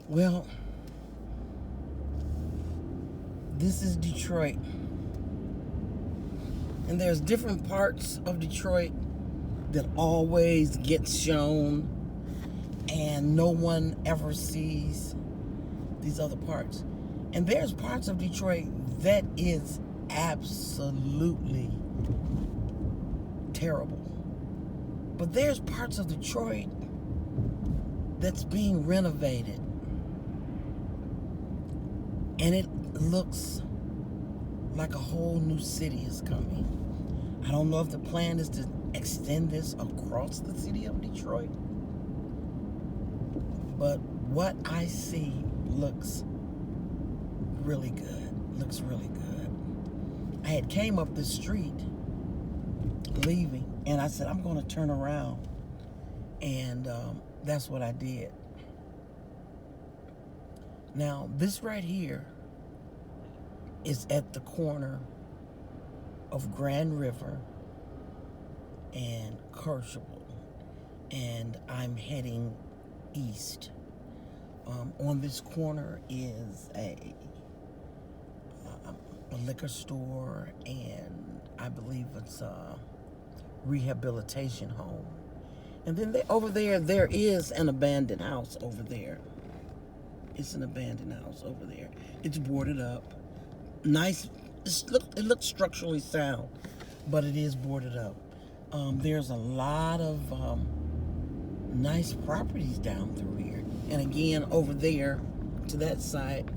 Well, this is Detroit. And there's different parts of Detroit that always get shown and no one ever sees these other parts. And there's parts of Detroit that is absolutely terrible. But there's parts of Detroit that's being renovated. And it looks like a whole new city is coming. I don't know if the plan is to extend this across the city of Detroit, but what I see looks really good. Looks really good. I had came up the street leaving, and I said, I'm going to turn around, and that's what I did. Now, this right here is at the corner of Grand River and Kercheval, and I'm heading east. On this corner is a liquor store, and I believe it's a rehabilitation home. And then over there is an abandoned house over there. It's an abandoned house over there. It's boarded up. Nice. It looks structurally sound, but it is boarded up. There's a lot of nice properties down through here. And again, over there to that side,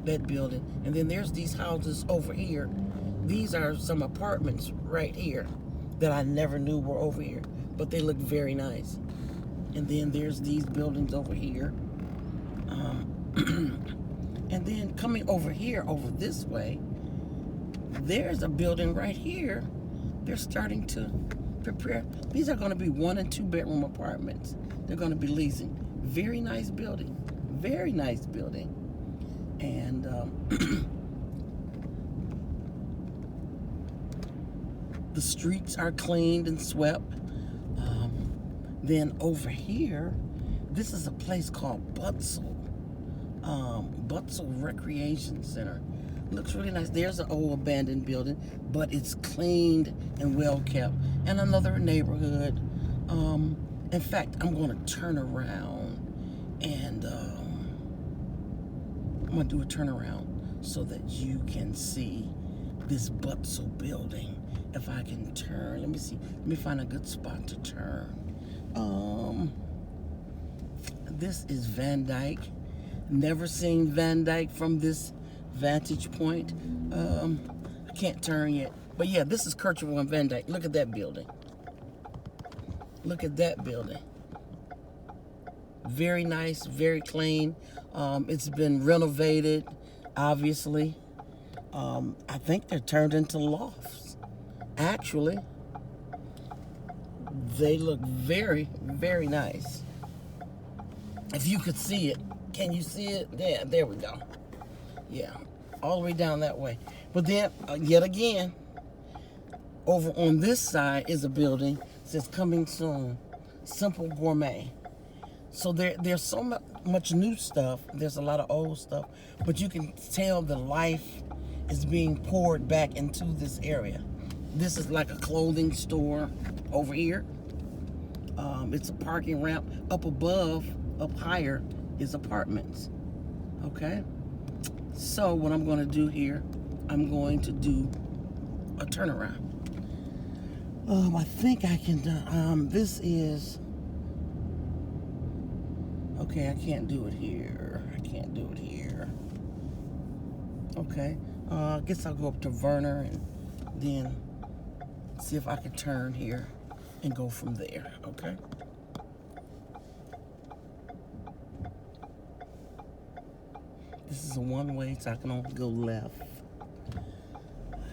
that building. And then there's these houses over here. These are some apartments right here that I never knew were over here, but they look very nice. And then there's these buildings over here. And then coming over here, over this way, there's a building right here. They're starting to prepare. These are going to be 1 and 2 bedroom apartments. They're going to be leasing. Very nice building. Very nice building. And the streets are cleaned and swept. Then over here, this is a place called Butzel. Butzel Recreation Center. Looks really nice. There's an old abandoned building, but it's cleaned and well kept. And another neighborhood. In fact, I'm going to turn around and I'm going to do a turnaround so that you can see this Butzel building. If I can turn, let me see. Let me find a good spot to turn. This is Van Dyke. Never seen Van Dyke from this vantage point. I can't turn yet. But yeah, this is Kercheval and Van Dyke. Look at that building. Look at that building. Very nice, very clean. It's been renovated, obviously. I think they're turned into lofts. Actually, they look very, very nice. If you could see it. Can you see it? Yeah, there we go. Yeah, all the way down that way. But then, yet again, over on this side is a building that says coming soon, Simple Gourmet. So there's so much new stuff. There's a lot of old stuff, but you can tell the life is being poured back into this area. This is like a clothing store over here. It's a parking ramp. Up above, up higher, is apartments. Okay? So what I'm going to do here, I'm going to do a turnaround. I think I can, this is, okay, I can't do it here. I can't do it here. Okay. I guess I'll go up to Werner and then see if I can turn here and go from there. Okay? This is a one-way, so I can only go left.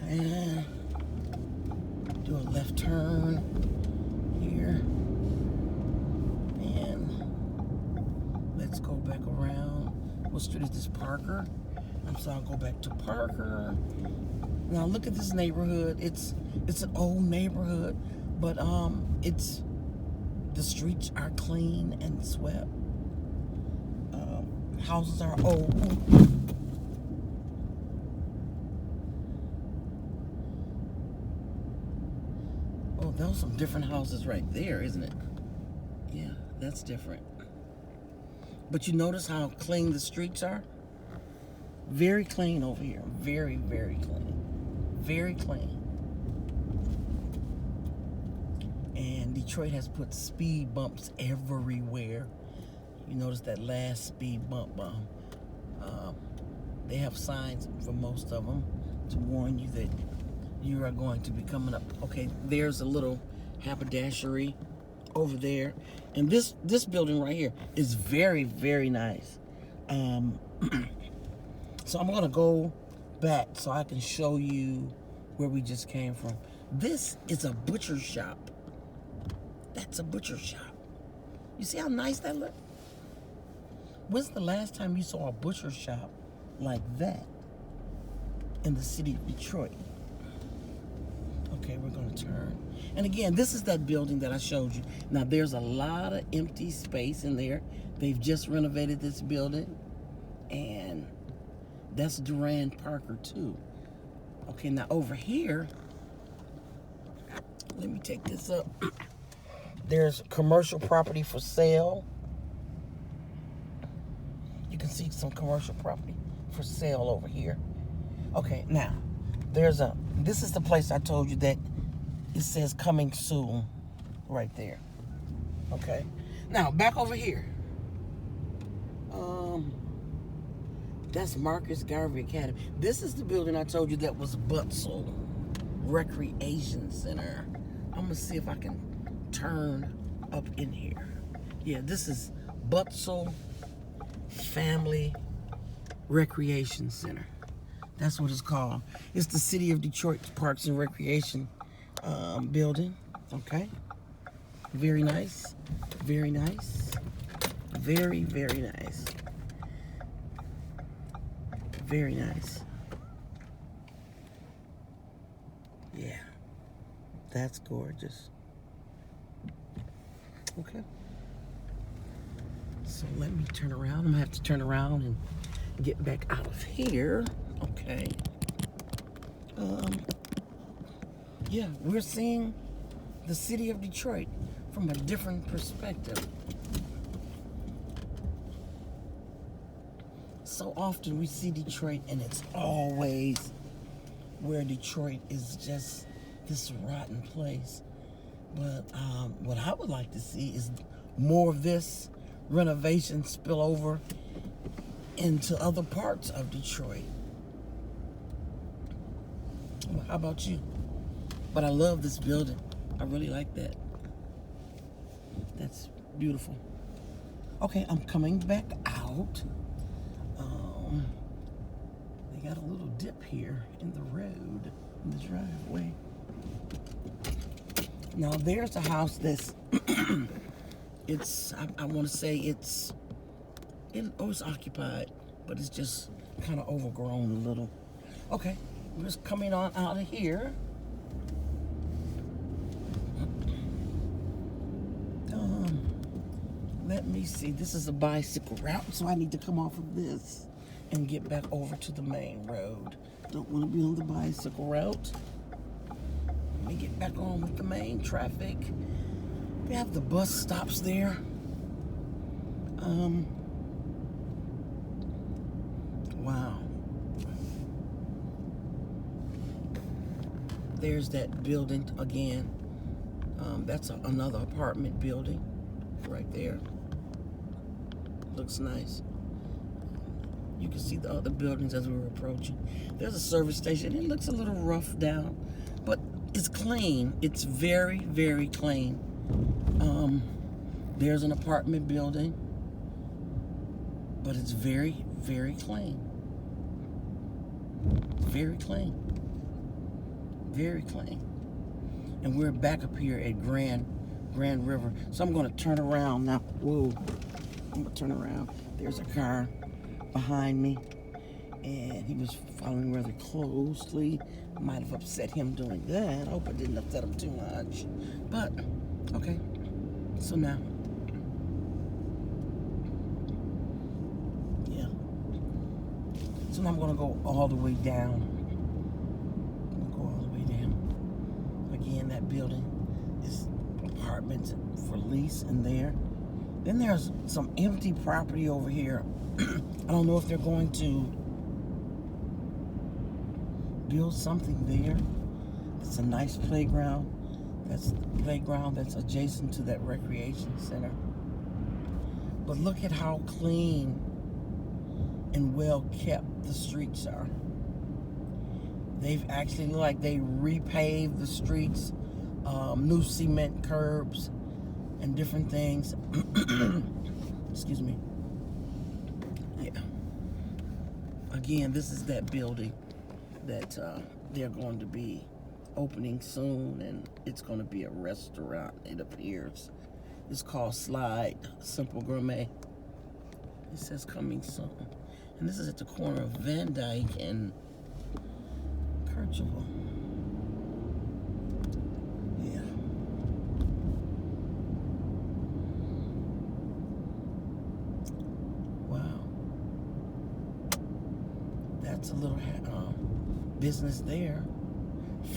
And do a left turn here. And let's go back around. What street is this? Parker. So I'll go back to Parker. Now look at this neighborhood. It's an old neighborhood, but the streets are clean and swept. houses are old. Oh, those are some different houses right there, isn't it? Yeah, that's different. But you notice how clean the streets are? Very clean over here. Very, very clean. Very clean. And Detroit has put speed bumps everywhere. You notice that last speed bump. They have signs for most of them to warn you that you are going to be coming up. Okay, there's a little haberdashery over there. And this building right here is very, very nice. So I'm gonna go back so I can show you where we just came from. This is a butcher shop. That's a butcher shop. You see how nice that looks? When's the last time you saw a butcher shop like that in the city of Detroit? Okay, we're gonna turn. And again, this is that building that I showed you. Now there's a lot of empty space in there. They've just renovated this building, and that's Durand Parker too. Okay, now over here, let me take this up. There's commercial property for sale. You can see some commercial property for sale over here. Okay, now this is the place I told you that it says coming soon right there. Okay, now back over here. That's Marcus Garvey Academy. This is the building I told you that was Butzel Recreation Center. I'm gonna see if I can turn up in here. Yeah, this is Butzel Family Recreation Center. That's what it's called. It's the City of Detroit Parks and Recreation building. Okay. Very nice. Very nice. Very, very nice. Very nice. Yeah. That's gorgeous. Okay. So let me turn around. I'm gonna have to turn around and get back out of here. Okay. Yeah, we're seeing the city of Detroit from a different perspective. So often we see Detroit and it's always where Detroit is just this rotten place. But what I would like to see is more of this renovation spill over into other parts of Detroit. Well, how about you? But I love this building. I really like that. That's beautiful. Okay, I'm coming back out. They got a little dip here in the road, in the driveway. Now there's a house that's, I want to say it's occupied, but it's just kind of overgrown a little. Okay, we're just coming on out of here. Let me see, this is a bicycle route, so I need to come off of this and get back over to the main road. Don't want to be on the bicycle route. Let me get back on with the main traffic. We have the bus stops there. Wow. There's that building again. That's another apartment building right there. Looks nice. You can see the other buildings as we're approaching. There's a service station. It looks a little rough down, but it's clean. It's very, very clean. There's an apartment building, but it's very, very clean. Very clean. Very clean. And we're back up here at Grand River. So I'm going to turn around now. Whoa. I'm going to turn around. There's a car behind me, and he was following rather closely. Might have upset him doing that. I hope it didn't upset him too much. But, okay. So now, So now I'm going to go all the way down. I'm going to go all the way down. Again, that building is apartments for lease in there. Then there's some empty property over here. I don't know if they're going to build something there. It's a nice playground. That's the playground that's adjacent to that recreation center. But look at how clean and well kept the streets are. They've actually, like, they repaved the streets, new cement curbs and different things. Excuse me. Yeah. Again, this is that building that they're going to be opening soon, and it's going to be a restaurant, it appears. It's called Slide Simple Gourmet. It says coming soon. And this is at the corner of Van Dyke and Kercheval. Yeah. Wow. That's a little business there.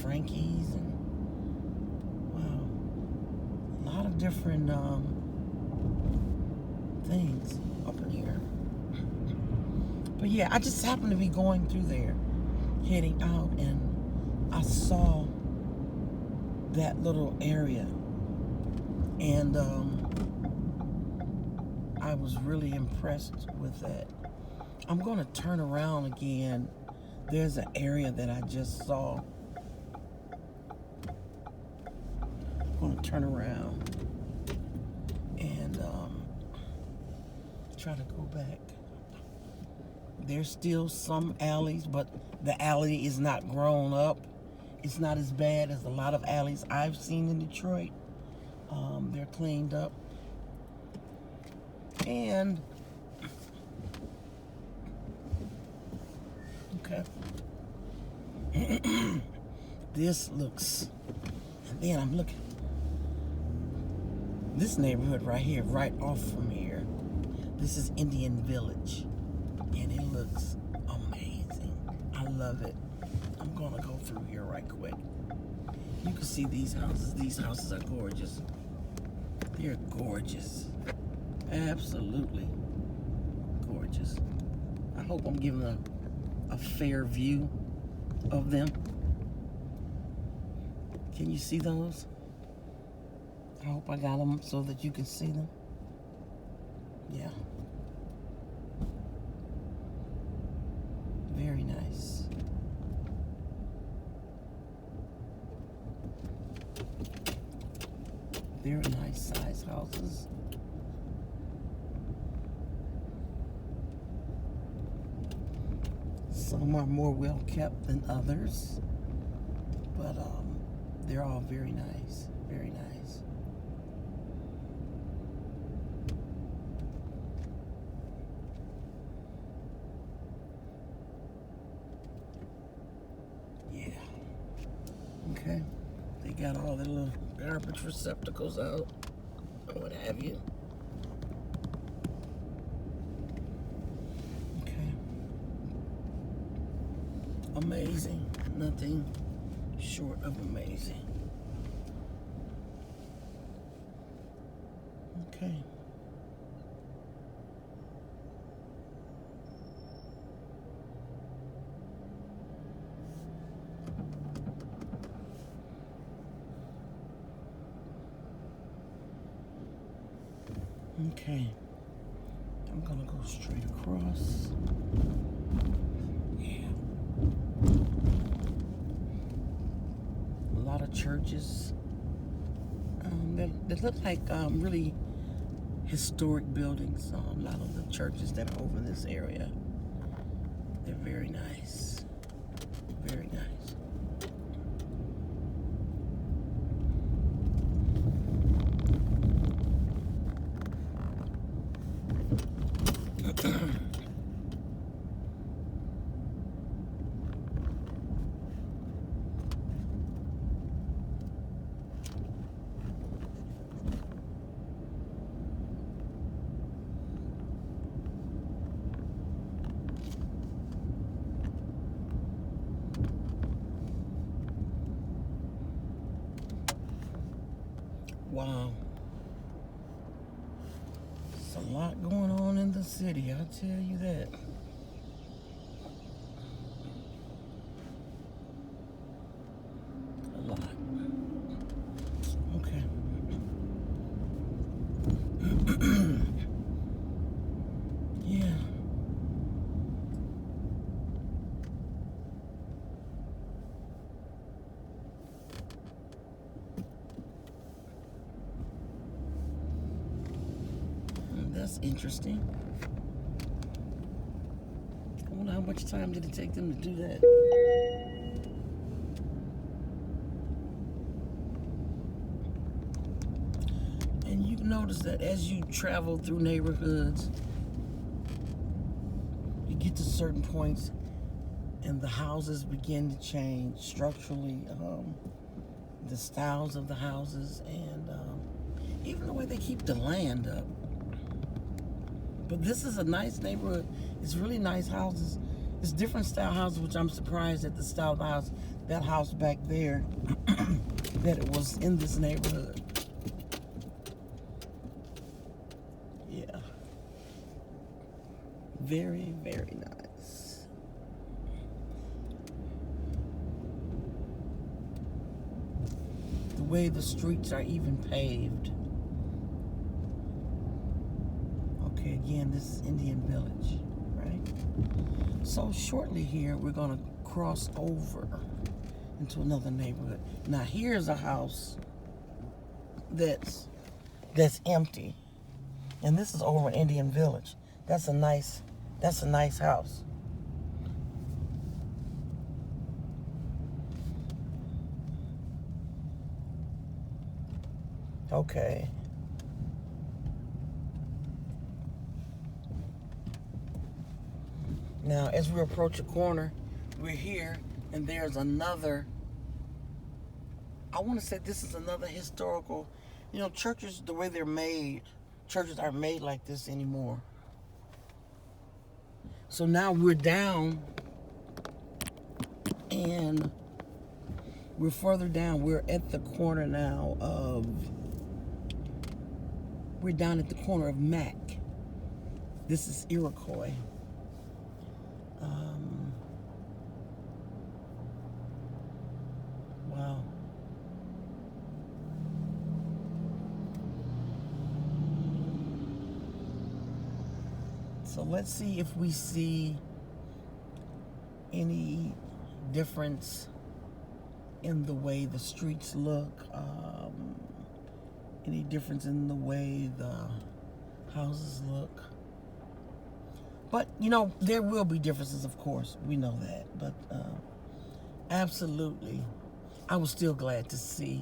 Frankie's and wow. A lot of different things up in here. But yeah, I just happened to be going through there, heading out, and I saw that little area, and I was really impressed with that. I'm going to turn around again. There's an area that I just saw. I'm going to turn around and try to go back. There's still some alleys, but the alley is not grown up. It's not as bad as a lot of alleys I've seen in Detroit. They're cleaned up. And, okay. This looks, and then I'm looking. This neighborhood right here, right off from here, this is Indian Village. And it looks amazing. I love it. I'm going to go through here right quick. You can see these houses. These houses are gorgeous. They're gorgeous. Absolutely gorgeous. I hope I'm giving a fair view of them. Can you see those? I hope I got them so that you can see them. Yeah. Very nice. Very nice size houses. Some are more well kept than others, but they're all very nice. Very nice. Okay, they got all their little garbage receptacles out, or what have you. Okay. Amazing. Nothing short of amazing. Okay. Okay, I'm gonna go straight across. Yeah. A lot of churches. They look like really historic buildings. A lot of the churches that are over in this area. They're very nice. Very nice. lot going on in the city, I'll tell you that. A lot. Okay. Yeah. That's interesting. I wonder how much time did it take them to do that? And you notice that as you travel through neighborhoods, you get to certain points and the houses begin to change structurally, the styles of the houses, and even the way they keep the land up. But this is a nice neighborhood. It's really nice houses. It's different style houses, which I'm surprised at the style of the house. That house back there, that it was in this neighborhood. Yeah. Very, very nice. The way the streets are even paved. Okay, again, this is Indian Village, right? So shortly here, we're gonna cross over into another neighborhood. Now here's a house that's empty, and this is over in Indian Village. That's a nice house. Okay. Now, as we approach a corner, we're here, and there's another, I want to say this is another historical, churches, the way they're made, churches aren't made like this anymore. So now we're down, and we're further down. We're at the corner now we're down at the corner of Mack. This is Iroquois. Wow. So let's see if we see any difference in the way the streets look, any difference in the way the houses look. But, there will be differences, of course. We know that. But absolutely, I was still glad to see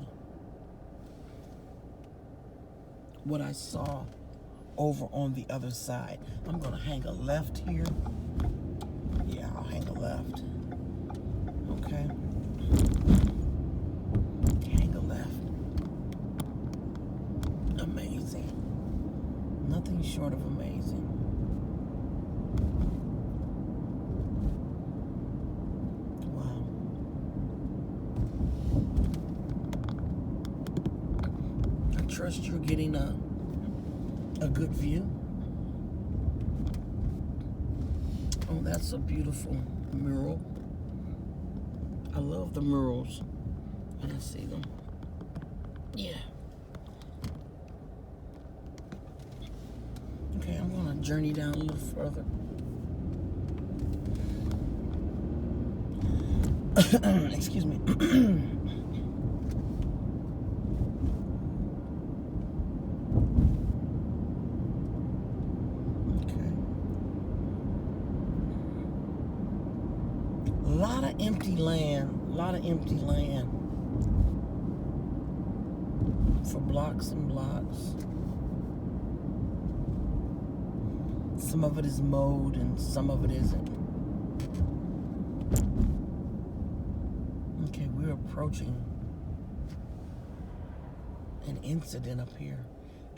what I saw over on the other side. I'm going to hang a left here. Yeah, I'll hang a left. Okay. Hang a left. Amazing. Nothing short of amazing. Trust you're getting a good view. Oh, that's a beautiful mural. I love the murals. I didn't see them. Yeah. Okay, I'm gonna journey down a little further. Excuse me. A lot of empty land for blocks and blocks. Some of it is mowed and some of it isn't. Okay, we're approaching an incident up here.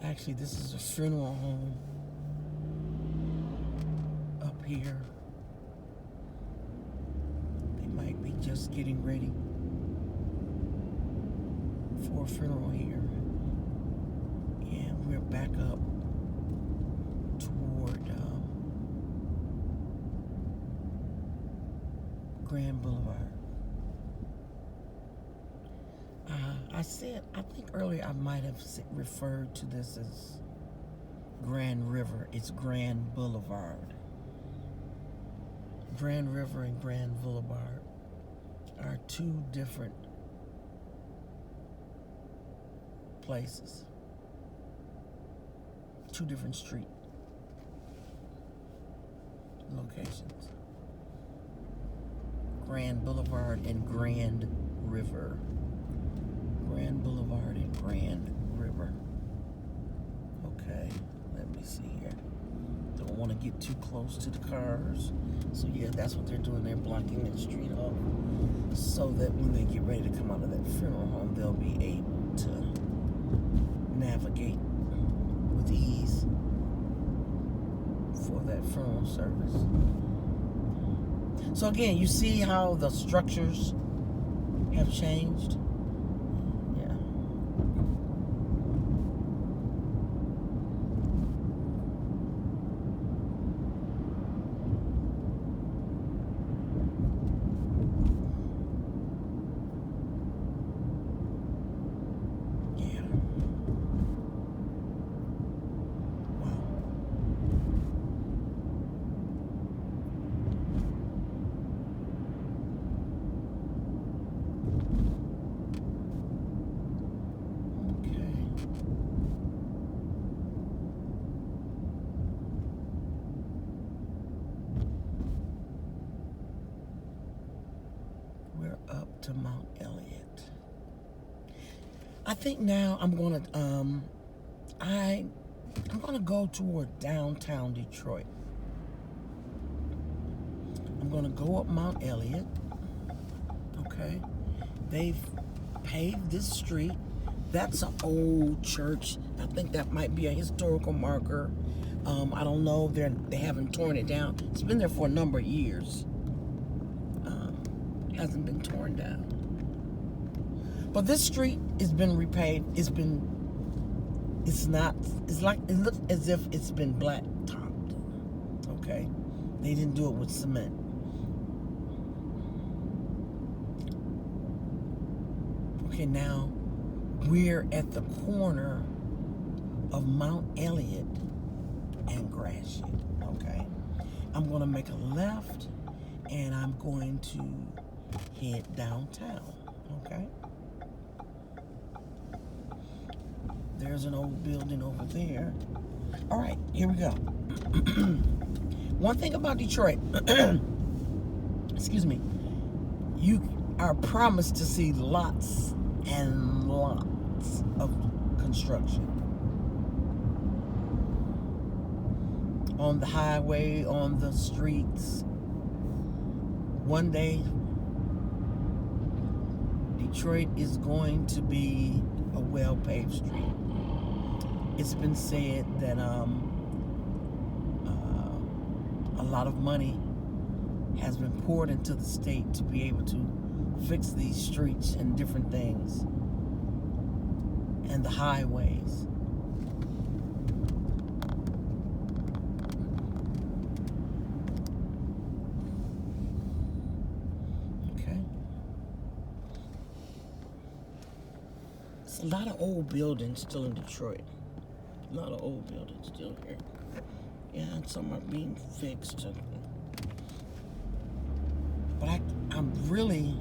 Actually, this is a funeral home up here. Might be just getting ready for a funeral here. And we're back up Grand Boulevard. I think earlier I might have referred to this as Grand River. It's Grand Boulevard. Grand River and Grand Boulevard are two different places, two different street locations. Grand Boulevard and Grand River. Grand Boulevard and Grand River. Okay, let me see here. Don't want to get too close to the cars. So yeah, that's what they're doing. They're blocking that street off so that when they get ready to come out of that funeral home, they'll be able to navigate with ease for that funeral service. So again, you see how the structures have changed? Yeah. Yeah. Wow. We're up to Mount Elliott. I think now I'm gonna go toward downtown Detroit. I'm gonna go up Mount Elliott. Okay, they've paved this street. That's an old church. I think that might be a historical marker. I don't know. They haven't torn it down. It's been there for a number of years. Hasn't been torn down. But this street has been repaved. It looks as if it's been black topped. Okay? They didn't do it with cement. Okay, now we're at the corner of Mount Elliott and Gratiot. Okay? I'm gonna make a left and I'm going to head downtown. Okay? There's an old building over there. All right, here we go. One thing about Detroit, excuse me, you are promised to see lots and lots of construction. On the highway, on the streets. One day, Detroit is going to be a well-paved street. It's been said that a lot of money has been poured into the state to be able to fix these streets and different things and the highways. Okay. There's a lot of old buildings still in Detroit. A lot of old buildings still here. Yeah, and some are being fixed. But I'm really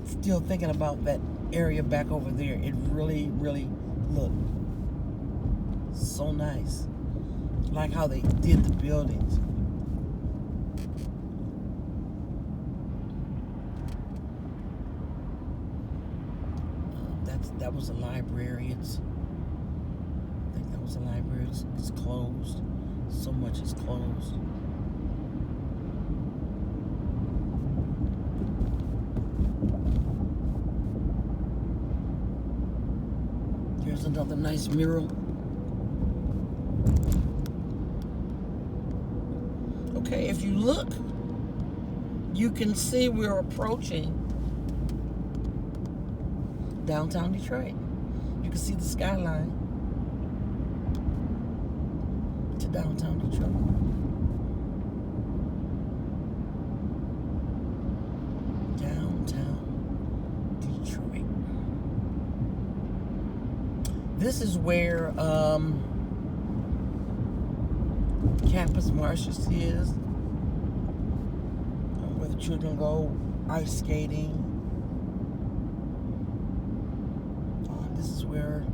still thinking about that area back over there. It really, really looked so nice. Like how they did the buildings. That was a library. I think that was a library. It's closed. So much is closed. Here's another nice mural. Okay, if you look, you can see we're approaching downtown Detroit. You can see the skyline to downtown Detroit. this is where Campus Martius is, where the children go ice skating. This is where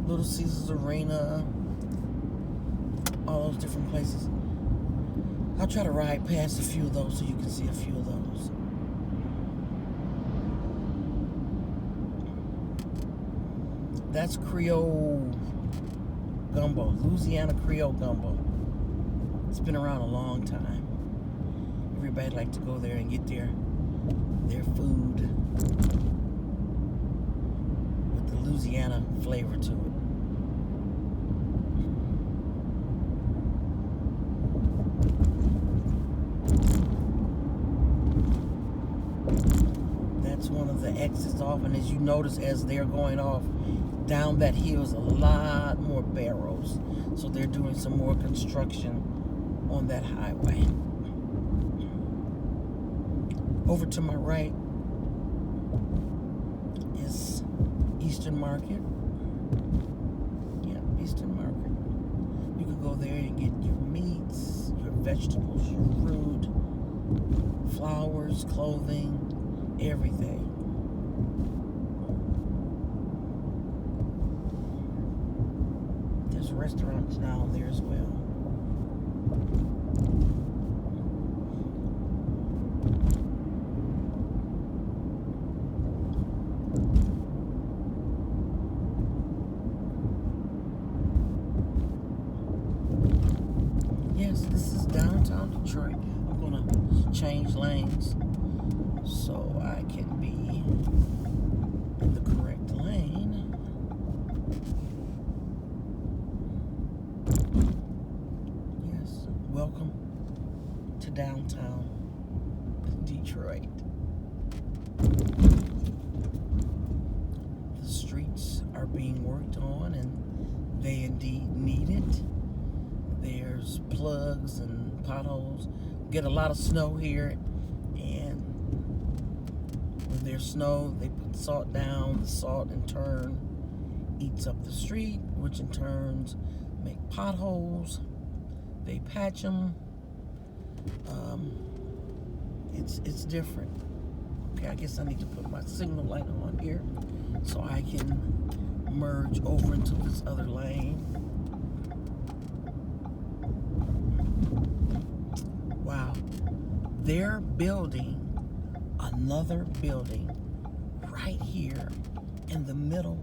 Little Caesars Arena, all those different places. I'll try to ride past a few of those so you can see a few of those. That's Creole gumbo, Louisiana Creole gumbo. It's been around a long time. Everybody like to go there and get their food with the Louisiana flavor to it. That's one of the exits off, and as you notice, as they're going off down that hill is a lot more barrels, so they're doing some more construction on that highway. Over to my right is Eastern Market. Yeah, Eastern Market. You could go there and get your meats, your vegetables, your fruit, flowers, clothing, everything. There's restaurants down there as well. Yes, this is downtown Detroit. I'm gonna change lanes so I can be in the correct lane. Yes, welcome to downtown Detroit. The streets are being worked on, and they indeed need it. There's plugs and potholes. Get a lot of snow here, and when there's snow, they put salt down. The salt in turn eats up the street, which in turns make potholes. They patch them. It's different. Okay, I guess I need to put my signal light on here so I can merge over into this other lane. Wow, they're building another building right here in the middle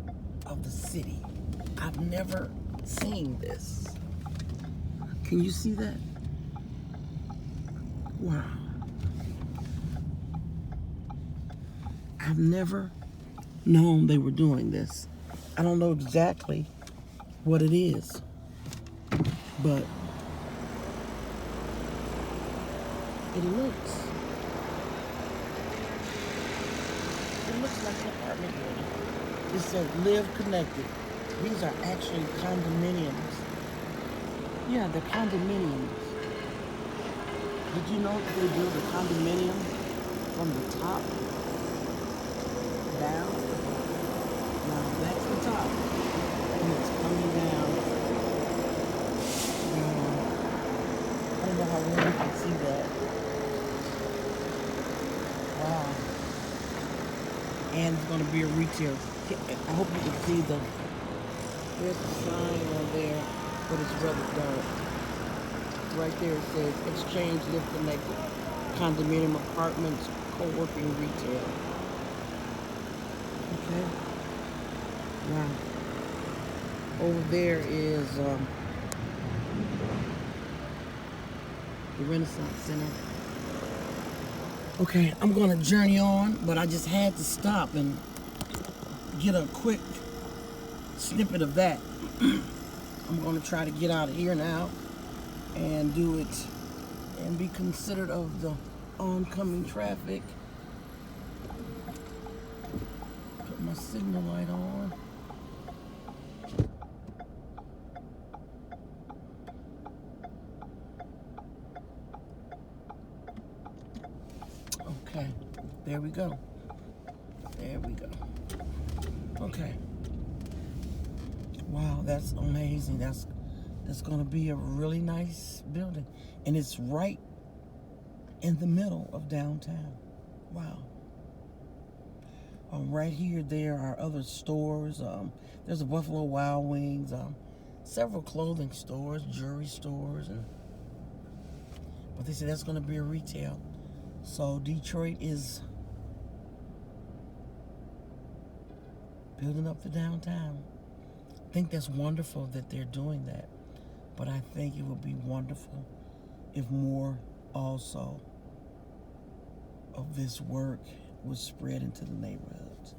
of the city. I've never seen this. Can you see that? Wow. I've never known they were doing this. I don't know exactly what it is, but it looks like an apartment building. It says Live Connected. These are actually condominiums. Yeah, they're condominiums. Did you know that they build a condominium from the top down? Now that's the top, and it's coming down. I don't know how well you can see that. Wow. And it's going to be a retail. I hope you can see there's a sign on there, but it's rather dark. Right there it says Exchange Live Connected Condominium Apartments Co-working Retail. Okay. Wow. Over there is the Renaissance Center. Okay, I'm gonna journey on, but I just had to stop and get a quick snippet of that. I'm gonna try to get out of here now and do it and be considerate of the oncoming traffic. Put my signal light on. Okay, there we go. There we go. Okay. Wow, that's amazing. That's going to be a really nice building, and it's right in the middle of downtown. Wow. Right here, there are other stores. There's a Buffalo Wild Wings, several clothing stores, jewelry stores, but they said that's going to be a retail. So Detroit is building up the downtown. I think that's wonderful that they're doing that, but I think it would be wonderful if more also of this work was spread into the neighborhoods.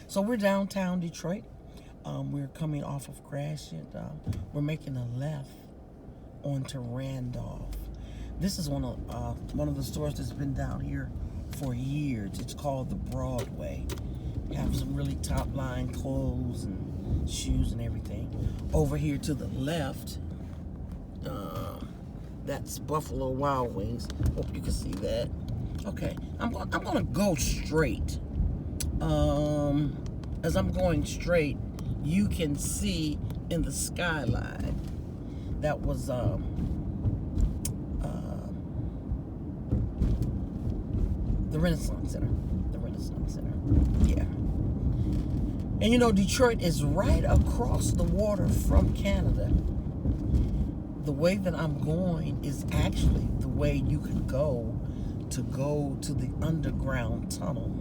So we're downtown Detroit. We're coming off of Gratiot. We're making a left onto Randolph. This is one of the stores that's been down here for years. It's called the Broadway. We have some really top line clothes and shoes and everything. Over here to the left, that's Buffalo Wild Wings. Hope you can see that. Okay, I'm gonna go straight. As I'm going straight, you can see in the skyline that was the Renaissance Center. The Renaissance Center. Yeah. And you know, Detroit is right across the water from Canada. The way that I'm going is actually the way you could go to the underground tunnel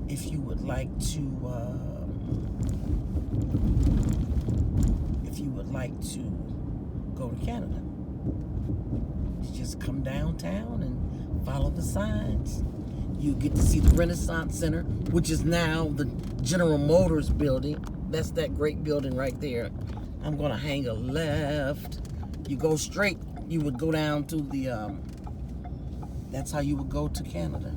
if you would like to go to Canada. You just come downtown and follow the signs. You get to see the Renaissance Center, which is now the General Motors building. That's that great building right there. I'm gonna hang a left. You go straight, you would go down to the, that's how you would go to Canada.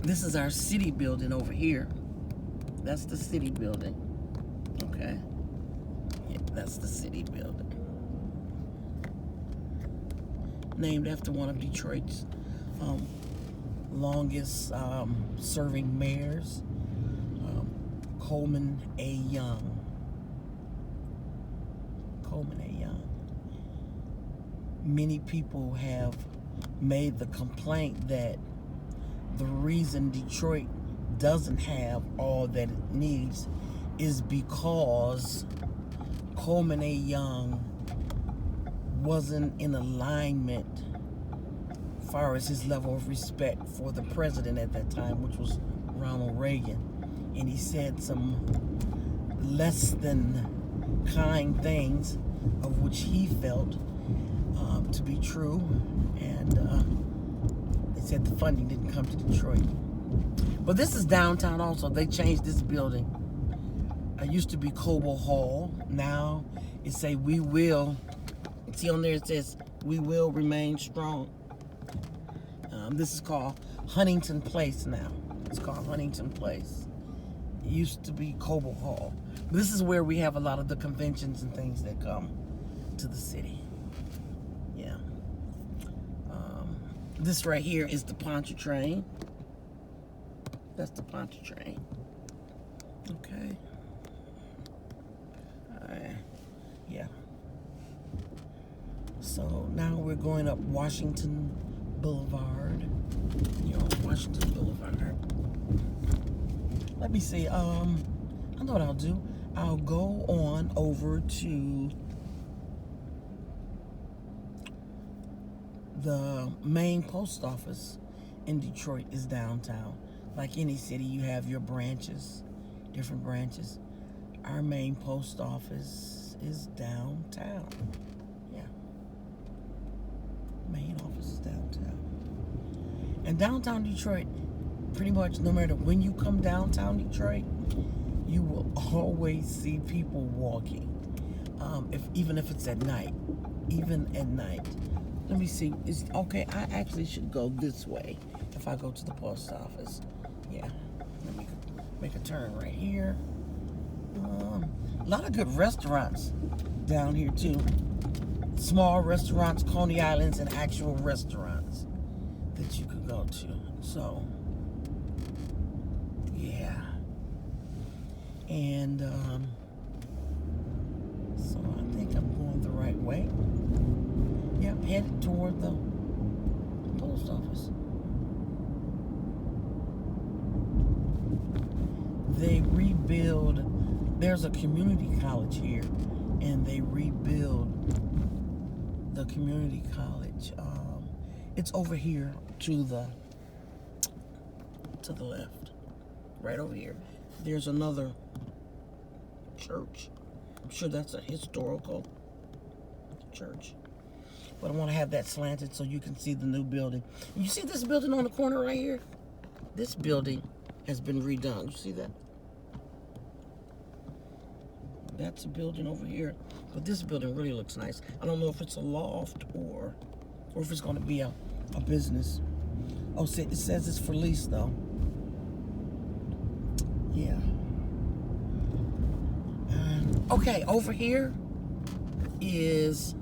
This is our city building over here. That's the city building, okay? Yeah, that's the city building. Named after one of Detroit's longest serving mayors, Coleman A. Young. Many people have made the complaint that the reason Detroit doesn't have all that it needs is because Coleman A. Young wasn't in alignment as far as his level of respect for the president at that time, which was Ronald Reagan. And he said some less than kind things of which he felt to be true, and they said the funding didn't come to Detroit. But this is downtown also. They changed this building. It used to be Cobo Hall. Now it say we will. See on there it says we will remain strong. This is called Huntington Place now. It's called Huntington Place. It used to be Cobo Hall. This is where we have a lot of the conventions and things that come to the city. Yeah. This right here is the Pontchartrain. That's the Pontchartrain. Okay. Yeah. So now we're going up Washington Boulevard. You're on Washington Boulevard. Let me see. I know what I'll do. I'll go on over to the main post office in Detroit is downtown. Like any city, you have your branches, different branches. Our main post office is downtown. Yeah. Main office is downtown. And downtown Detroit, pretty much no matter when you come downtown Detroit, you will always see people walking. Even if it's at night. Even at night. Let me see. Okay, I actually should go this way if I go to the post office. Yeah. Let me make a turn right here. A lot of good restaurants down here too. Small restaurants, Coney Islands, and actual restaurants that you could go to. So, yeah. And so I think I'm going the right way. Yep, headed toward the post office. They rebuild, there's a community college here, and they rebuild the community college. It's over here to the left, right over here. There's another church. I'm sure that's a historical church. But I want to have that slanted so you can see the new building. You see this building on the corner right here? This building has been redone. You see that? That's a building over here. But this building really looks nice. I don't know if it's a loft or if it's going to be a business. Oh, it says it's for lease, though. Yeah. Okay, over here it's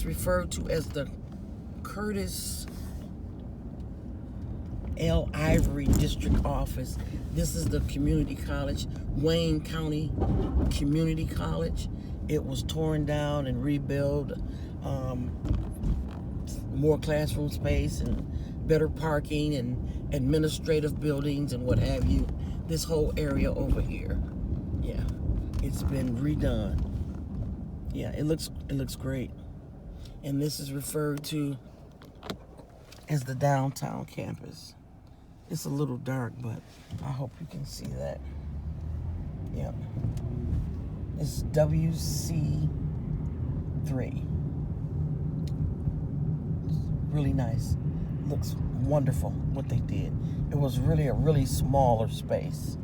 referred to as the Curtis L. Ivory District Office. This is the community college, Wayne County Community College. It was torn down and rebuilt, more classroom space and better parking and administrative buildings and what have you. This whole area over here, yeah, it's been redone. Yeah, it looks great. And this is referred to as the downtown campus. It's a little dark, but I hope you can see that. Yep. It's WC3. It's really nice. Looks wonderful what they did. It was really a really smaller space.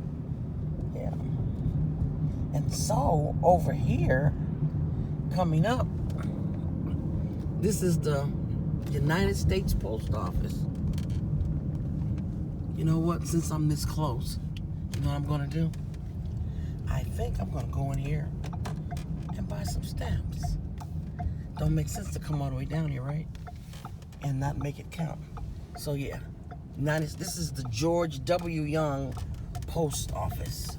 Yeah. And so over here, coming up, this is the United States Post Office. You know what? Since I'm this close, you know what I'm going to do? I think I'm going to go in here and buy some stamps. Don't make sense to come all the way down here, right? And not make it count. So yeah, this is the George W. Young Post Office.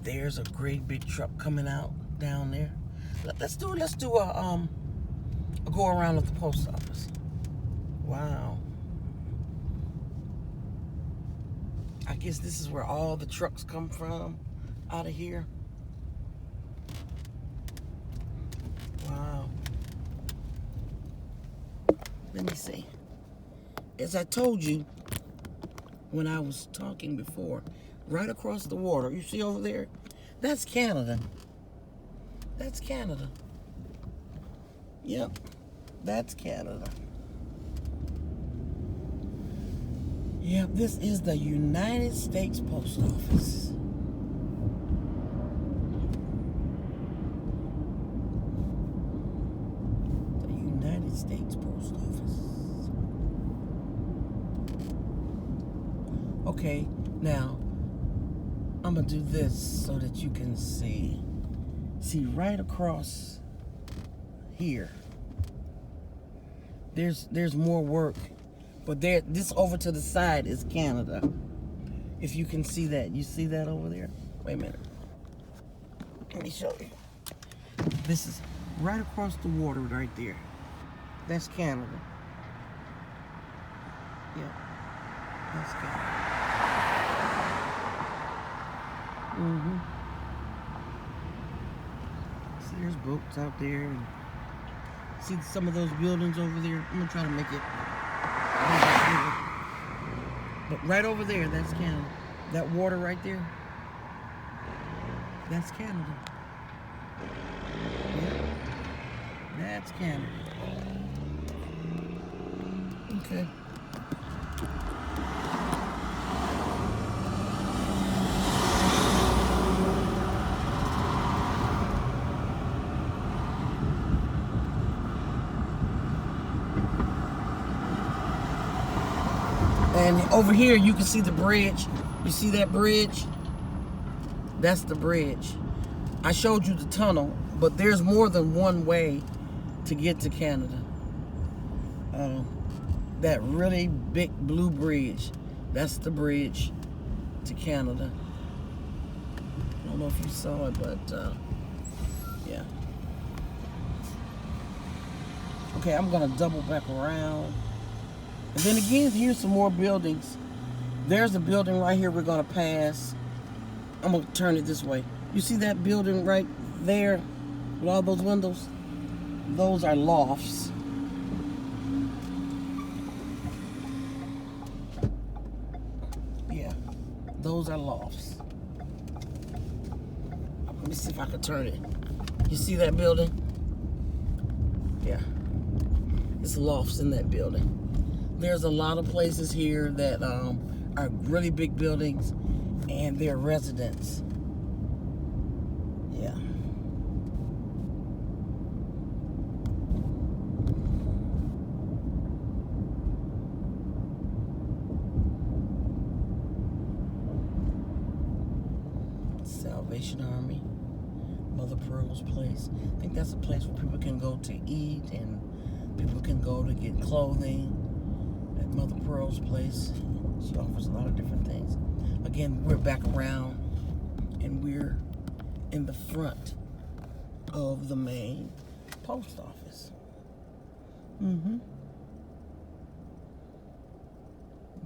There's a great big truck coming out down there. Let's do a go around at the post office. Wow. I guess this is where all the trucks come from out of here. Wow. Let me see. As I told you when I was talking before, right across the water, you see over there? That's Canada. That's Canada. Yep. That's Canada. Yep, this is the United States Post Office. The United States Post Office. Okay, now I'm gonna do this so that you can see. See right across here. There's more work, but this over to the side is Canada. If you can see that, you see that over there? Wait a minute. Let me show you. This is right across the water right there. That's Canada. Yeah, that's Canada. See, there's boats out there. And see some of those buildings over there? I'm gonna try to make it. But right over there, that's Canada. That water right there, that's Canada. Yep. That's Canada. Okay. And over here, you can see the bridge. You see that bridge? That's the bridge. I showed you the tunnel, but there's more than one way to get to Canada. That really big blue bridge, that's the bridge to Canada. don't know if you saw it, but yeah. Okay, I'm gonna double back around. And then again, here's some more buildings. There's a building right here we're gonna pass. I'm gonna turn it this way. You see that building right there with all those windows? Those are lofts. Yeah, those are lofts. Let me see if I can turn it. You see that building? Yeah, it's lofts in that building. There's a lot of places here that are really big buildings, and they're residents. Yeah. Salvation Army, Mother Pearl's place. I think that's a place where people can go to eat and people can go to get clothing. At Mother Pearl's place, she offers a lot of different things. Again, we're back around and we're in the front of the main post office. We're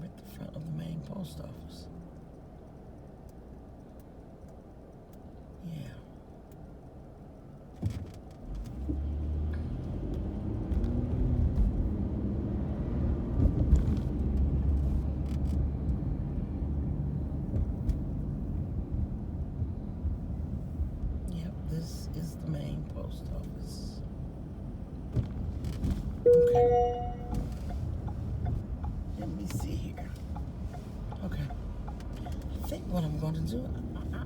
at the front of the main post office. Yeah. Yep, this is the main post office. Okay. Let me see here. Okay. I think what I'm going to do,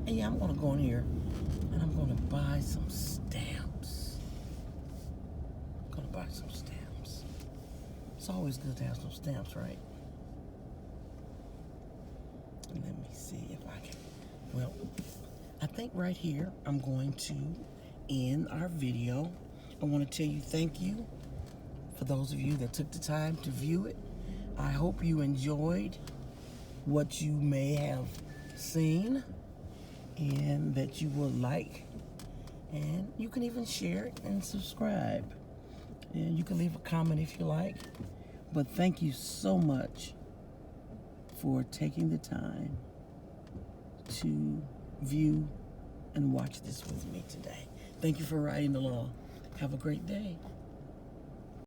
I'm going to go in here and I'm going to buy some stamps. I'm going to buy some stamps. It's always good to have some stamps, right? Let me see if I can. Well, I think right here I'm going to end our video. I want to tell you thank you for those of you that took the time to view it. I hope you enjoyed what you may have seen and that you will like, and you can even share it and subscribe, and you can leave a comment if you like. But thank you so much for taking the time to view and watch this with me today. Thank you for riding along. Have a great day.